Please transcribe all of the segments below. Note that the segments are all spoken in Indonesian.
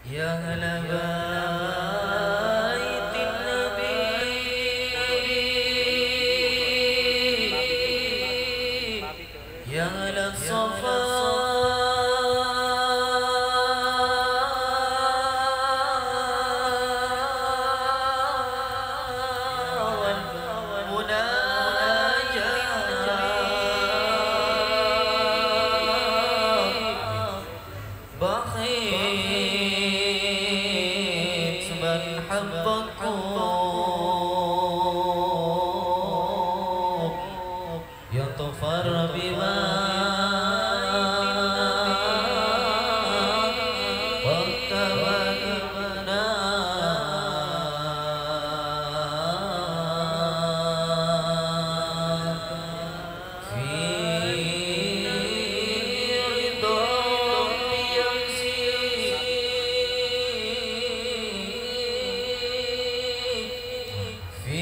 يا هلا بيت النبي يا هلا الصفا بخيت من حبكم يطفر بما واتمنى في في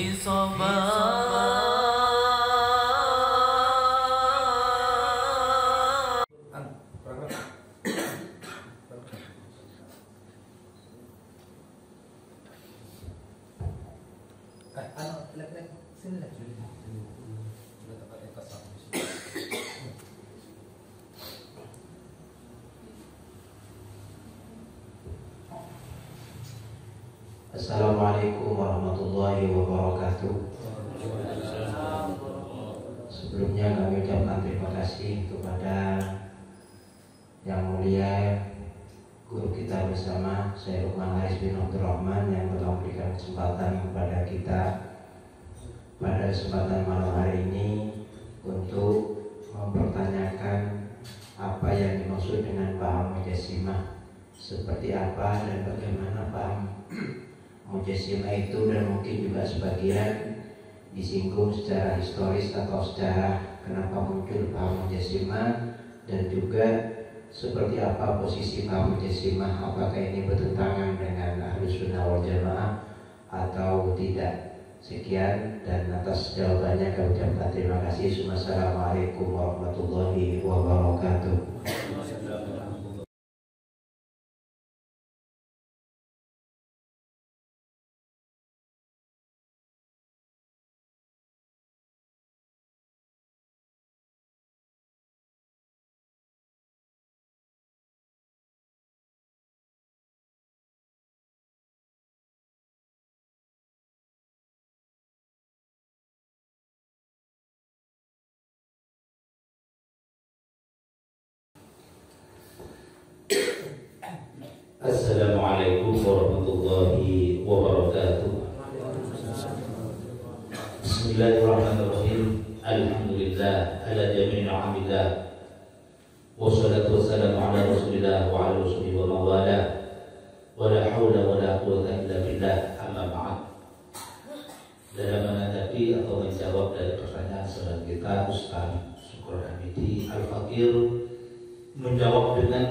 Assalamualaikum warahmatullahi wabarakatuh. Sebelumnya kami ucapkan terima kasih kepada Yang Mulia guru kita bersama, Syekh Lukman Haris bin Abdurrahman, yang telah memberikan kesempatan kepada kita pada kesempatan malam hari ini untuk mempertanyakan apa yang dimaksud dengan paham mujassimah, seperti apa dan bagaimana paham mujassimah itu, dan mungkin juga sebagian disinggung secara historis atau secara kenapa muncul paham mujassimah, dan juga seperti apa posisi paham mujassimah, apakah ini bertentangan dengan Ahlus Sunnah wal Jamaah atau tidak. Sekian, dan atas jawabannya kami ucapkan terima kasih. Assalamualaikum warahmatullahi wabarakatuh. Assalamualaikum warahmatullahi wabarakatuh. Bismillahirrahmanirrahim. Alhamdulillah ala jami'i ni'amillah. Wassalatu wassalamu ala Rasulillah wa ala usulihi wa mawala. Wa la hawla wa la quwwata illa billah. Amma ba'd. Dalam menghadapi atau menjawab dari pertanyaan saudara kita Ustaz Syukur Hamidi Al-Fakir, menjawab dengan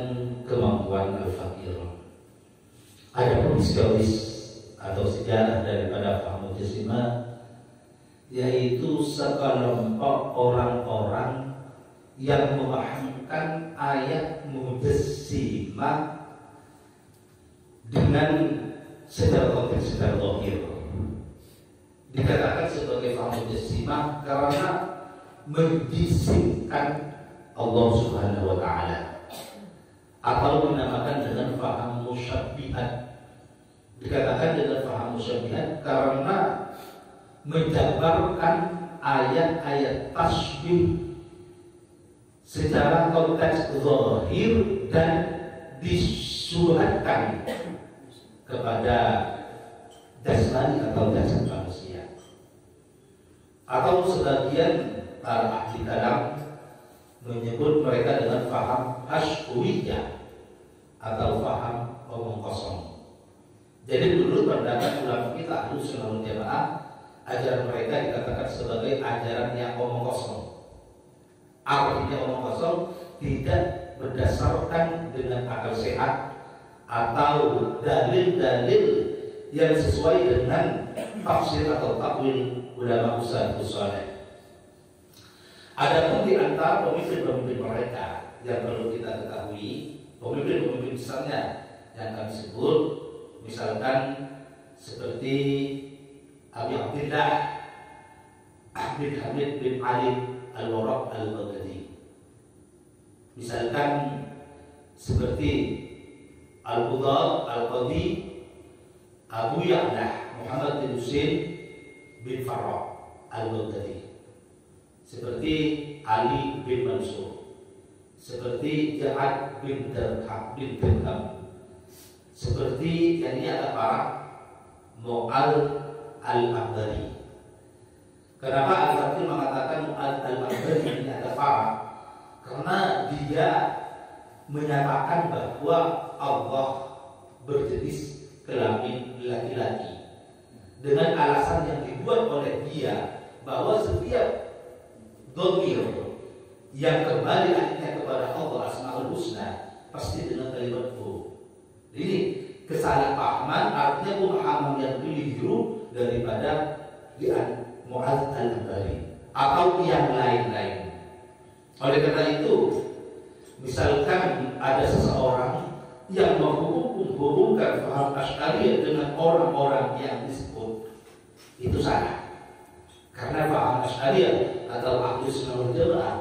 kemampuan Al-Fakir. Ada historis atau sejarah daripada paham mujassimah, yaitu sekelompok orang-orang yang memahamkan ayat mujassimah dengan secara konteks, secara zahir. Dikatakan sebagai paham mujassimah karena menjisimkan Allah Subhanahu wa Ta'ala, atau dinamakan dengan paham musyabbihat. Dikatakan dengan paham musyabbihat karena menjabarkan ayat-ayat tasbih secara konteks zahir dan disuratkan kepada jasmani atau jasad manusia. Atau sebagian para ahli kalam menyebut mereka dengan paham hashwiyah atau paham omong kosong. Jadi dulu pendapat ulama kita Ahlus Sunnah wal Jamaah, ajaran mereka dikatakan sebagai ajaran yang omong kosong. Artinya omong kosong tidak berdasarkan dengan akal sehat atau dalil-dalil yang sesuai dengan tafsir atau takwil ulama salafus saleh. Adapun di antara pemimpin-pemimpin mereka yang perlu kita ketahui, pemimpin-pemimpin besarnya yang kami sebut, misalkan seperti Abi Abdillah Ahmad Hamid bin Ali Al-Warraq Al-Baghdadi, misalkan seperti Al-Qudar Al-Qadi Abu Ya'la Muhammad bin Husain bin Farrah Al-Baghdadi, seperti Ali bin Mansur, seperti Ja'ad bin Dirham, seperti yang ini ada para Mu'al Al-Abdari. Kenapa Al-Fatih mengatakan Mu'al Al-Abdari ini ada para? Karena dia menyatakan bahwa Allah berjenis kelamin laki-laki dengan alasan yang dibuat oleh dia bahwa setiap dhamir yang kembali akhirnya kepada Allah Asmaul Husna pasti dengan kalimat hu. Ini kesalahpahaman, artinya pemahaman yang keliru daripada Mu'adz al-Jabali atau yang lain-lain. Oleh karena itu, misalkan ada seseorang yang menghubungkan paham Asy'ariyah dengan orang-orang yang disebut, itu salah. Karena paham Asy'ariyah atau Ahlus Sunnah wal Jamaah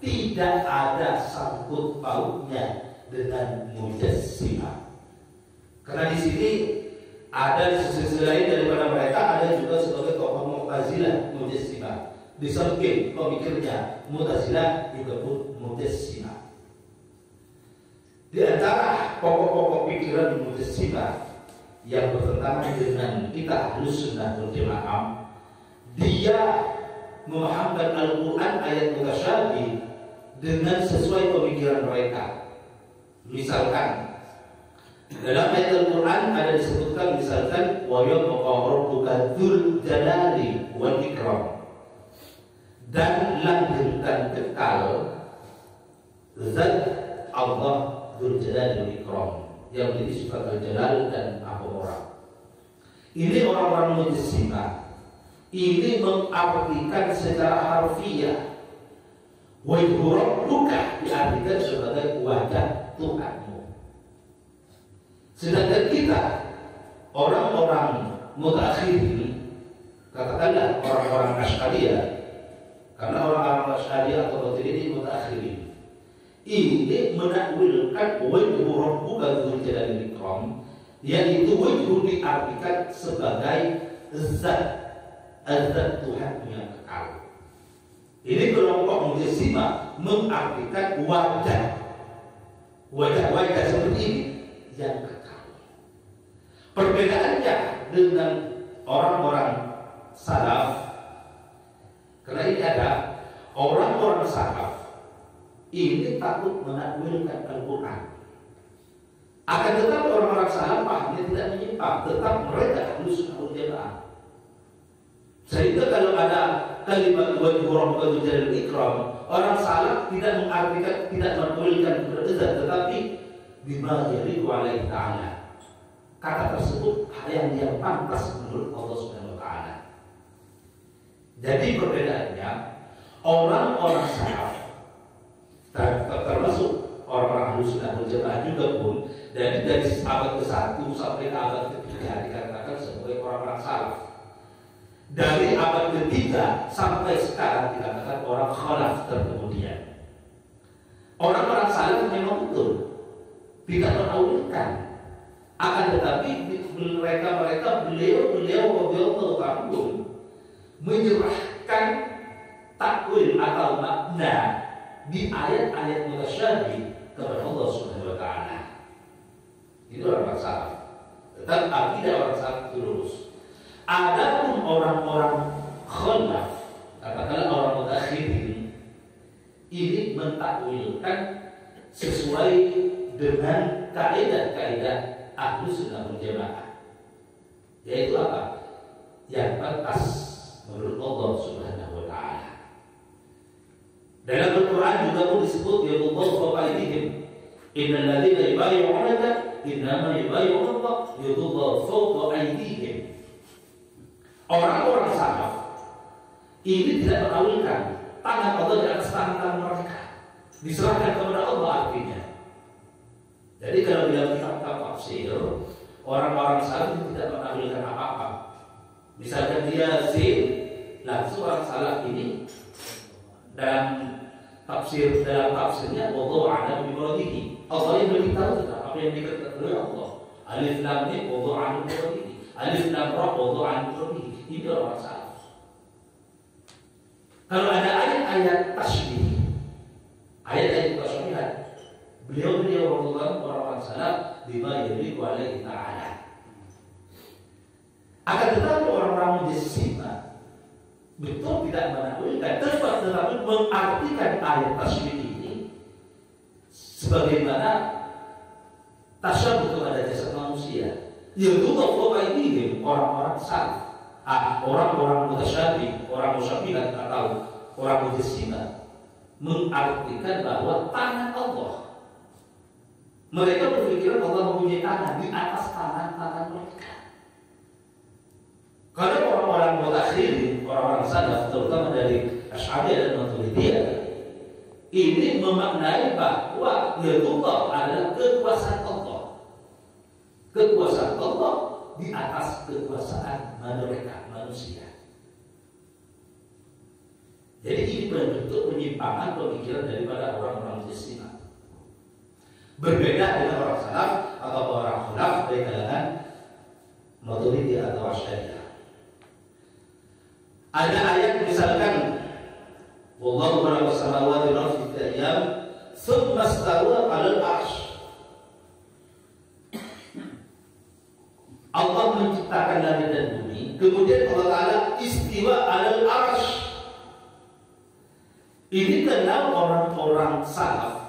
tidak ada sangkut pautnya dengan Mujassimah. Karena di sini ada di sisi lain daripada mereka ada juga sebagai tokoh Mu'tazilah Mujassimah. Di samping pemikirnya Mu'tazilah juga pun Mujassimah. Di antara pokok-pokok pikiran Mujassimah yang bertentangan dengan kita Ahlus Sunnah wal Jamaah, dia memahamkan Al-Quran ayat mutasyabih dengan sesuai pemikiran mereka. Misalkan dalam ayat Al-Quran ada disebutkan misalkan wa yabqa rabbuka dzul jalali wal ikram, dan langgeng dan kekal zat Allah dzul jalali wal ikram yang menjadi sifat al-jalal dan al-jalal. Ini orang-orang Mujassimah ini mengartikan secara harfiah wajhu rabbuka diartikan sebagai wajah Tuhanmu. Sedangkan kita orang-orang mutaakhirin, katakanlah orang-orang Asy'ariyah, karena orang-orang Asy'ariyah atau Batini ini mutaakhirin, ini menakwilkan wajhu rabbuka dzul jalali wal ikram, yaitu wajhu diartikan sebagai zat Tuhan yang kekal. Ini kelompok Mujassimah mengartikan wajah seperti ini yang kekal. Perbedaannya dengan orang-orang salaf, karena ini ada orang-orang salaf ini takut menakwilkan Al-Quran. Akan tetapi orang-orang salaf pahamnya tidak menyimpang, tetap mereka Ahlus Sunnah wal Jamaah. Sehingga kalau ada kalimat wajhu rabbuka dzul jalali wal ikram, orang salaf tidak mengartikan, tidak menakwilkan kepada, tetapi bima yaliqu alaihi ta'ala. Kata tersebut yang pantas menurut Allah Subhanahu wa taala. Jadi perbedaannya orang-orang salaf termasuk orang-orang Ahlus Sunnah wal Jamaah juga pun dari abad ke-1 sampai ke abad ke-3 dikatakan sebagai orang-orang salaf. Dari abad ke-3 sampai sekarang dikatakan orang khalaf terkemudian. Orang-orang salaf memang betul tidak menakwilkan, akan tetapi beliau menyerahkan takwil atau makna di ayat-ayat mutasyabih kepada Allah Subhanahu wa taala. Itu orang salaf. Tetapi akidah orang salaf itu lurus. Adapun orang-orang khalaf, katakanlah orang mutaakhirin, ini mentakwilkan sesuai dengan kaidah-kaidah Ahlus Sunnah wal Jamaah, yaitu apa? Yang pantas menurut Allah Subhanahu wa taala. Dalam Al-Quran juga pun disebut yadullahu fawqa aydihim, innal ladzina yubayyi'unaka innama yubayyi'una Allah yadullahu fawqa aydihim. Orang-orang salaf ini tidak menakwilkan tangan Allah di atas tangan mereka, diserahkan kepada Allah artinya. Jadi kalau dalam kitab tafsir, orang-orang salaf itu tidak menakwilkan apa-apa. Misalkan dia zin, langsung orang salaf ini dalam tafsirnya wadhu'ana bi muradihi. Allah yang lebih tahu tentang apa yang dikatakan oleh Allah. Alif lam mim wadhu'ana bi muradihi. Alif lam ra wadhu'ana bi muradihi. Ini orang salaf. Kalau ada ayat-ayat tasbih, ayat-ayat tasbihat, beliau orang-orang salaf bima yaliqu alaihi ta'ala. Akan tetapi orang-orang mujassimah betul tidak menakwilkan, tetapi mengartikan ayat tasbih ini sebagaimana tasyabbuh kepada jasad manusia. Yang Allah ini orang-orang salaf, orang-orang mutasyabih, orang musyabihat atau orang mujassimah mengartikan bahwa tangan Allah. Mereka berpikiran Allah mempunyai tangan di atas tangan-tangan mereka. Karena orang-orang mutakhirin, orang-orang salaf, terutama dari Asy'ariyah dan Maturidiyah, ini memaknai bahwa Allah adalah kekuasaan Allah. Kekuasaan Allah di atas kekuasaan mereka manusia. Jadi ini bentuk penyimpangan pemikiran daripada orang-orang mujassimah. Berbeda dengan orang salaf atau orang khulaf dari kalangan Maturidiyah atau Asy'ariyah. Ada ayat misalkan wallahu khalaqa samawati wal arda fi ayyam tsumma istawa 'alal 'arsy. Allah menciptakan langit dan bumi, kemudian Allah Ta'ala istiwa 'alal 'arsy. Ini kenal orang-orang salaf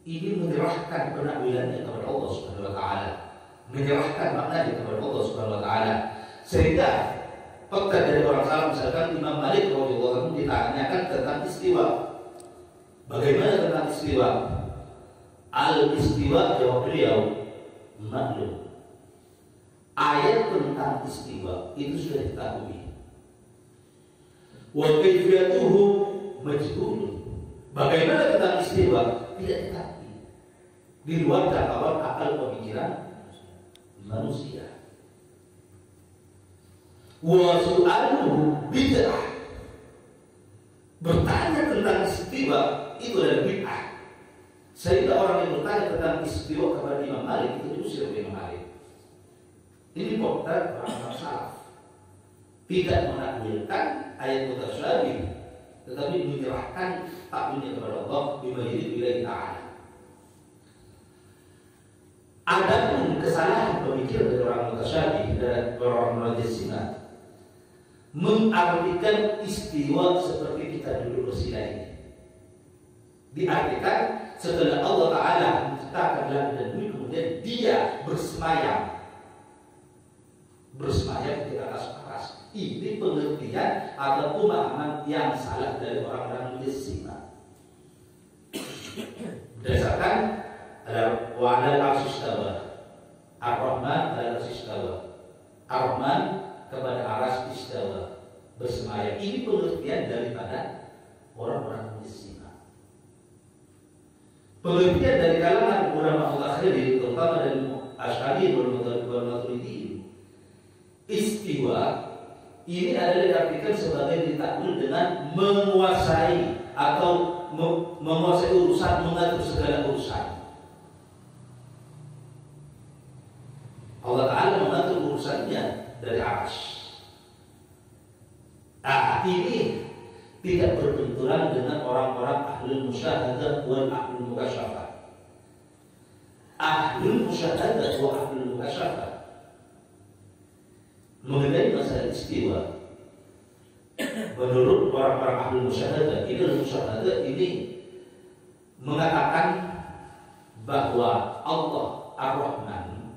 ini menyerahkan penakwilannya kepada Allah Subhanahu wa taala, menyerahkan maknanya kepada Allah Subhanahu wa taala, sehingga fakta dari orang salaf misalkan Imam Malik radhiyallahu anhu ditanyakan tentang istiwa. Bagaimana tentang istiwa? Al-istiwa, jawab beliau, maklum. Ayat tentang istiwa itu sudah diketahui. Wa kayfiyatuhu majhul. Bagaimana tentang istiwa? Tidak diketahui. Di luar jangkauan akal pemikiran manusia. Wa su'aluhu bid'ah. Bertanya tentang istiwa itu adalah bid'ah. Sehingga orang yang bertanya tentang istiwa kepada Imam Malik itu diusir oleh Imam Malik. Ini potret orang salaf. Tidak menakwilkan ayat mutasyabih, tetapi menyerahkan takwilnya kepada Allah bima yaliqu billahi ta'ala. Adapun kesalahan pemikiran dari orang mutasyabih dan orang mujassimah mengartikan istiwa seperti kita dulu bersila ini. Diartikan setelah Allah Ta'ala menciptakan langit dan bumi, kemudian dia bersemayam di atas aras. Ini pengertian atau pemahaman yang salah dari orang-orang mujassimah. Berdasarkan wa 'alal 'arsy istawa, Ar-Rahman 'alal 'arsy istawa, Ar-Rahman kepada aras istawa, bersemayam. Ini pengertian daripada orang-orang mujassimah. Pengertian dari kalangan ulama mutakhirin, terutama dari Asy'ari wal Maturidiyyin, istiwa ini adalah diartikan sebagai ditakwil dengan menguasai atau menguasai urusan, mengatur segala urusan. Allah Ta'ala mengatur urusannya dari arsy. Ini tidak berbenturan dengan orang-orang ahlul musyahadah wal ahlul mukasyafah. Ahlul musyahadah wa ahlul mukasyafah mengenai masalah istiwa, menurut orang-orang ahlul musyahadah ini mengatakan bahwa Allah Ar-Rahman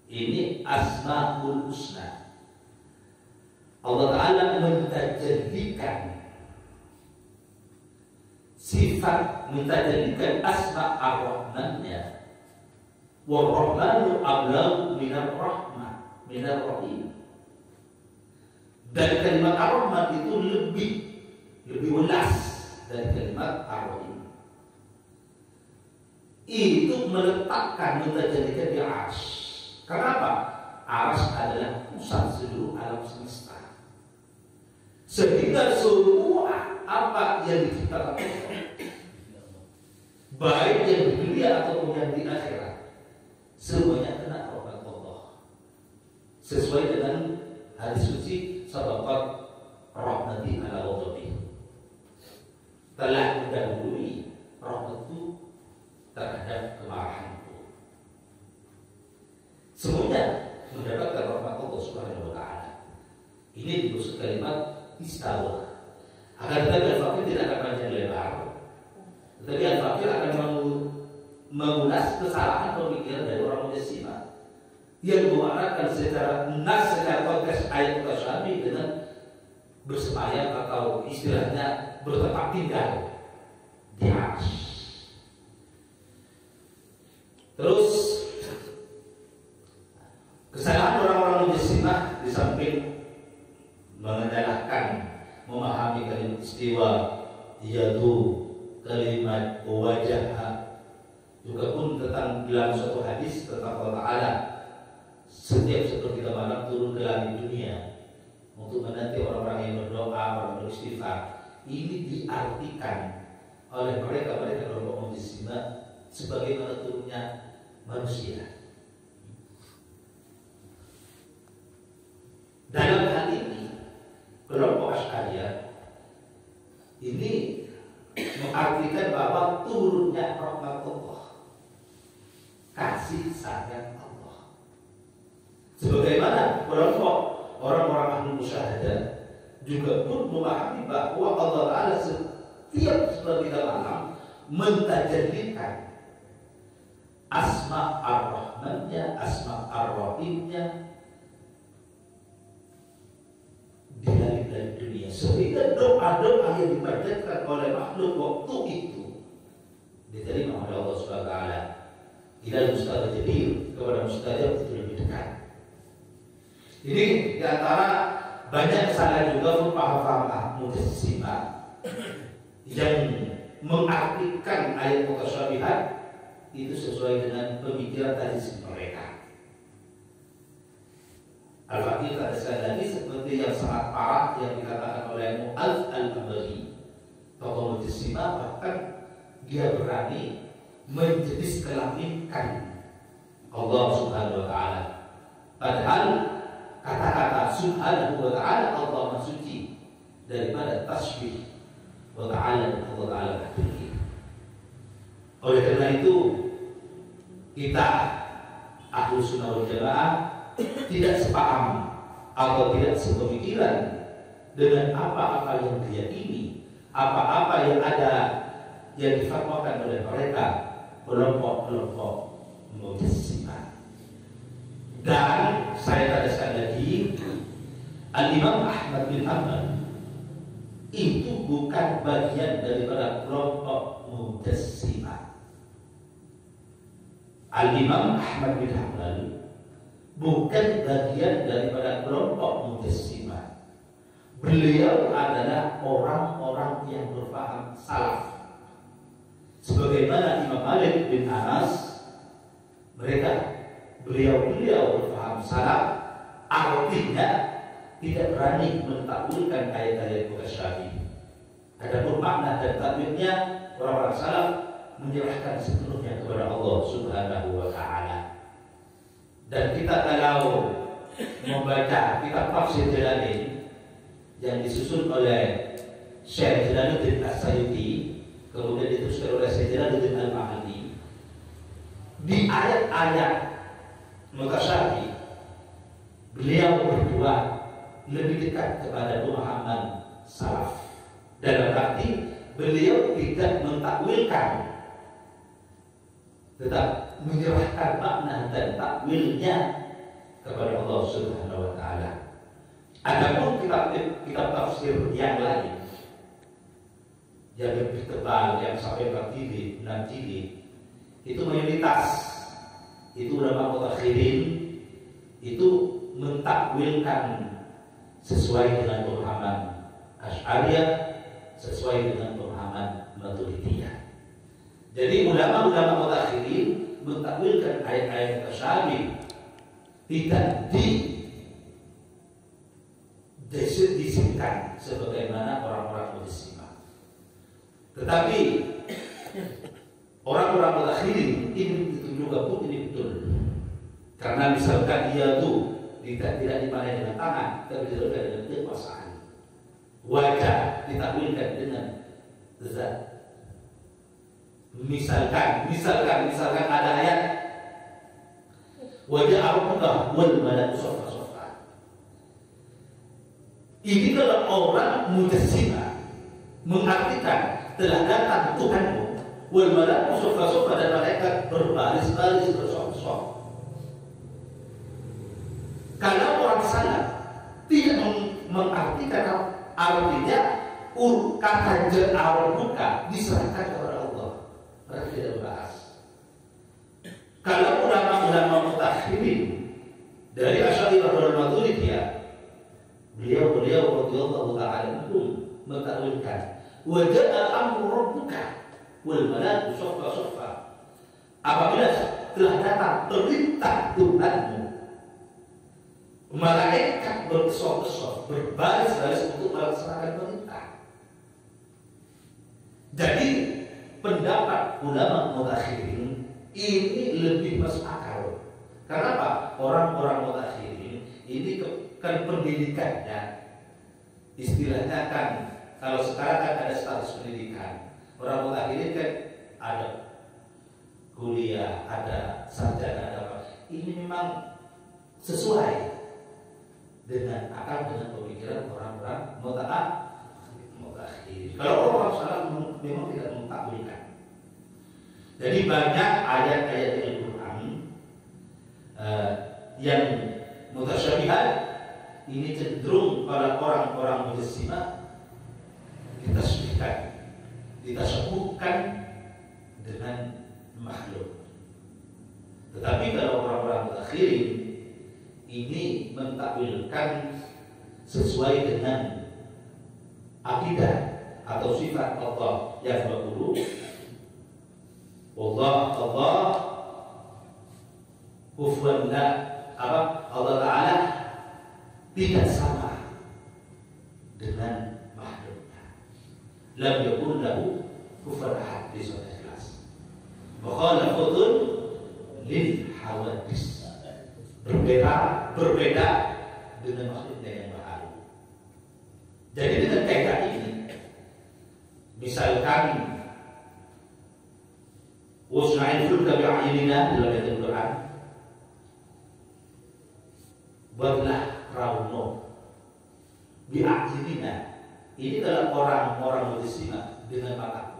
ini Asmaul Husna. Allah Ta'ala mentajadikan sifat, mentajadikan asma Ar-Rahmannya. War-Rahmanu ablagu minar rahmah, minar rahim. Dan kalimat Ar-Rahman itu lebih luas dari kalimat Ar-Rahim. itu meletakkan menjadikan di arsy. Kenapa? Arsy adalah pusat seluruh alam semesta. Sehingga semua apa yang diciptakan Allah, baik yang di dunia ataupun yang di akhirat, semuanya kena rahmat Allah. Sesuai dengan hadis suci sabaqat rahmati ala ghadabi, telah mendahului rahmatku terhadap kemarahanku. Semuanya mendapatkan rahmat Allah Subhanahu wa taala. Ini dimaksud kalimat istawa. Akan tetapi al-fakir tidak akan panjang lebar, tetapi al-fakir akan mengulas kesalahan pemikiran dari orang Mu'tazilah yang memaknakan secara nas, secara konteks ayat Mutasyabi dengan bersemayam atau istilahnya bertempat tinggal di arsy. Terus kesalahan orang-orang Mu'tazilah di samping mengendalikan memahami kalimat istiwa, yaitu kalimat wajah, juga pun tentang dalam suatu hadis tentang Allah Ta'ala setiap sepertiga malam turun ke langit dunia untuk menanti orang-orang yang berdoa, orang beristighfar. Ini diartikan oleh mereka kelompok Mu'tazilah sebagaimana turunnya manusia. Dalam hal ini kelompok Asy'ariyah ini mengartikan bahwa turunnya rahmat Allah, kasih sayang Allah. Sebagaimana kelompok orang-orang ahli musyahadah juga pun memahami bahwa Allah Ta'ala setiap sepertiga malam mentajallilkan asma ar-Rahmannya, asma ar-Rahimnya di langit dunia, sehingga doa-doa yang dipanjatkan oleh makhluk waktu itu diterima oleh Allah Subhanahu wa taala. Ila mustajabir, kepada mustajab itu lebih dekat. Ini di antara banyak kesalahan juga paham-paham Mu'tazilah yang mengartikan ayat mutasyabihat itu sesuai dengan pemikiran tradisi mereka. Al-Fakir ada sekali lagi seperti yang sangat parah yang dikatakan oleh Mu'adz al-Jabali, tokoh Mu'tazilah, bahkan dia berani menjenis kelaminkan Allah Subhanahu wa taala. Padahal kata-kata Subhanahu wa taala Allah Maha Suci daripada tasbih wa ta'ala Allah Ta'ala tinggi. Oleh karena itu kita Ahlus Sunnah wal Jamaah tidak sepaham atau tidak sepemikiran dengan apa-apa yang diyakini, apa-apa yang ada yang difatwakan oleh mereka kelompok-kelompok Mu'tazilah. Dan saya tegaskan lagi, Al-Imam Ahmad bin Hanbal itu bukan bagian daripada kelompok Mu'tazilah. Al-Imam Ahmad bin Hanbal bukan bagian daripada kelompok Mu'tazilah. Beliau adalah orang-orang yang berpaham salaf. Sebagaimana Imam Malik bin Anas, beliau berpaham salaf, artinya tidak berani mentakwilkan ayat-ayat mutasyabi. Adapun makna dan takwilnya, orang-orang salaf menyerahkan sepenuhnya kepada Allah Subhanahu wa taala. Dan kita kalau membaca kitab tafsir Jalalain yang disusun oleh Syekh Jalaluddin As-Sayuti, kemudian diteruskan oleh Syekh Jalaluddin Al-Mahdi, di ayat-ayat mutasyabi beliau berdua lebih dekat kepada pemahaman salaf. Dalam arti beliau tidak mentakwilkan, tetap menyerahkan makna dan takwilnya kepada Allah Subhanahu wa taala. Adapun kitab tafsir yang lain yang lebih tebal, yang sampai 4 jilid, 6 jilid, itu mayoritas itu ulama mutakhirin itu mentakwilkan sesuai dengan pemahaman Asy'ariyah, sesuai dengan pemahaman Maturidiyah. Jadi ulama-ulama mutakhirin mentakwilkan ayat-ayat tasyabih tidak disimpan sebagaimana orang-orang mujassimah. Tetapi orang-orang mutakhirin ini itu juga pun ini betul. Karena misalkan dia tuh tidak dipanai dengan tangan, tapi dilakukan dengan kekuasaan. Wajah ditakwilkan dengan zat. Misalkan ada ayat wajah Rabbuka wal malaku saffa. Ini kalau orang mujassimah mengartikan telah datang Tuhanmu wal malaku saffa dan malaikat berbaris-baris bersop-sop. Kalau orang salaf tidak mengartikan artinya kata awal buka diserahkan kepada Allah. Mereka tidak membahas. Kalau ulama-ulama mutakhirin dari Asy'ariyah wal Maturidiyah, beliau radhiyallahu ta'ala anhum mentakwilkan wa ja'a amru rabbuka wal malaku saffa. Apabila telah datang perintah Tuhanmu, malaikat bersop-sop berbaris-baris untuk melaksanakan perintah. Jadi pendapat ulama mutakhirin ini lebih masuk akal. Kenapa? Orang-orang mutakhirin ini kan pendidikannya, istilahnya kan kalau sekarang kan ada status pendidikan. Orang mutakhirin kan ada kuliah, ada sarjana, ada apa. Ini memang sesuai dengan akal, dengan pemikiran orang-orang mutakhirin. Kalau orang salah memang tidak mentakwilkan. Jadi banyak ayat-ayat Al-Quran yang mutasyabihat ini cenderung pada orang-orang mujassimah ditasyabuhkan dengan makhluk. Tetapi kalau orang-orang mutakhirin ini mentakwilkan sesuai dengan akidah atau sifat Allah yang 20. Allah kufuwan Allah Ta'ala tidak sama dengan makhluknya. Lam yakun lahu kufuwan ahad, di surat Ikhlas. Mukhalafatun lil hawadis, berbeda dengan makhluknya yang baru. Jadi dengan kaidah ini, misalkan wasna'il fulka bi'ayunina dalam ayat Al-Quran, buatlah perahu bi'ayunina. Ini adalah orang-orang mujassimah dengan mataku.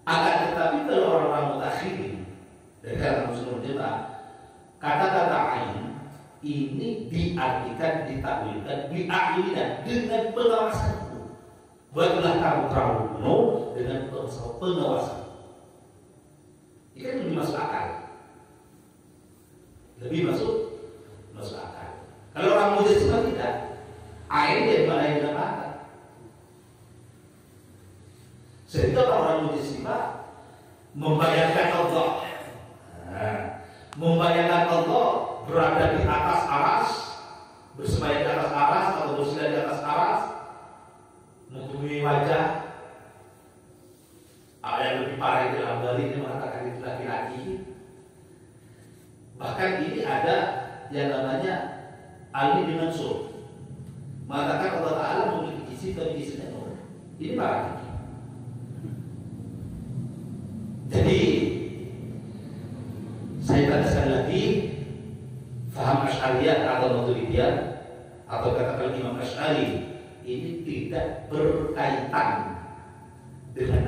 Akan tetapi kalau orang-orang mutakhirin dari kalangan muslim jemaah, kata-kata ain ini diartikan, ditakwilkan bi'ayunina, dengan pengawasanku. Buatlah kamu perahu dengan pengawasan. Ini kan lebih masuk akal. Lebih masuk akal. Kalau orang mujassimah tidak, air dari mana yang mata. Sehingga orang mujassimah membayangkan Allah, membayangkan Allah berada di atas aras, bersemayam di atas aras atau bersila di atas aras, mempunyai wajah. Ada yang lebih parah itu dalam Bali ini mengatakan itu laki-laki. Bahkan ini ada yang namanya almi bin Mansur, mengatakan Allah Ta'ala memiliki isi dan isinya nur. Ini parah. Jadi saya katakan lagi, faham Asy'ariyah atau Maturidiyah atau katakan Imam Asy'ari ini tidak berkaitan dengan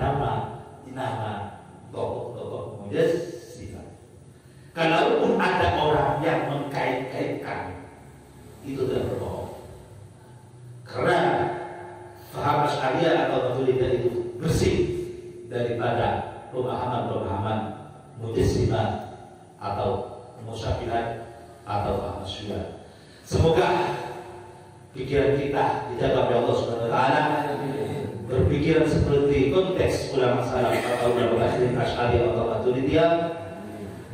nama tokoh-tokoh mujassimah. Kalaupun ada orang yang mengkait-kaitkan, itu tidak berbohong. Karena faham Asy'ariyah atau Maturidiyah itu bersih daripada pemahaman-pemahaman mujassimah atau musyabihat atau ahmasyiyah. Semoga pikiran kita dijaga oleh Allah Subhanahu wa taala, berpikiran seperti konteks ulama salaf atau ulama Asy'ari atau Maturidiyah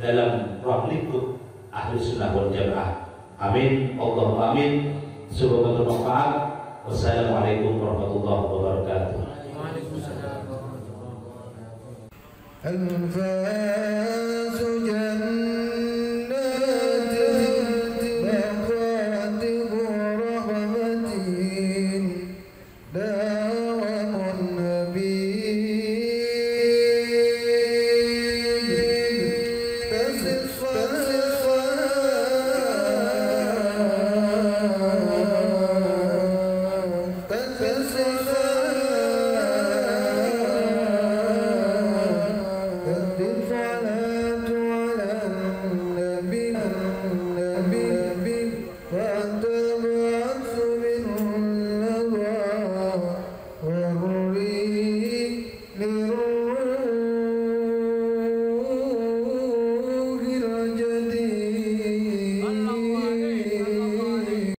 dalam ruang lingkup ahli sunnah wal jamaah. Amin, Allahumma amin. Semoga bermanfaat. Wassalamualaikum warahmatullahi wabarakatuh. الفاتحة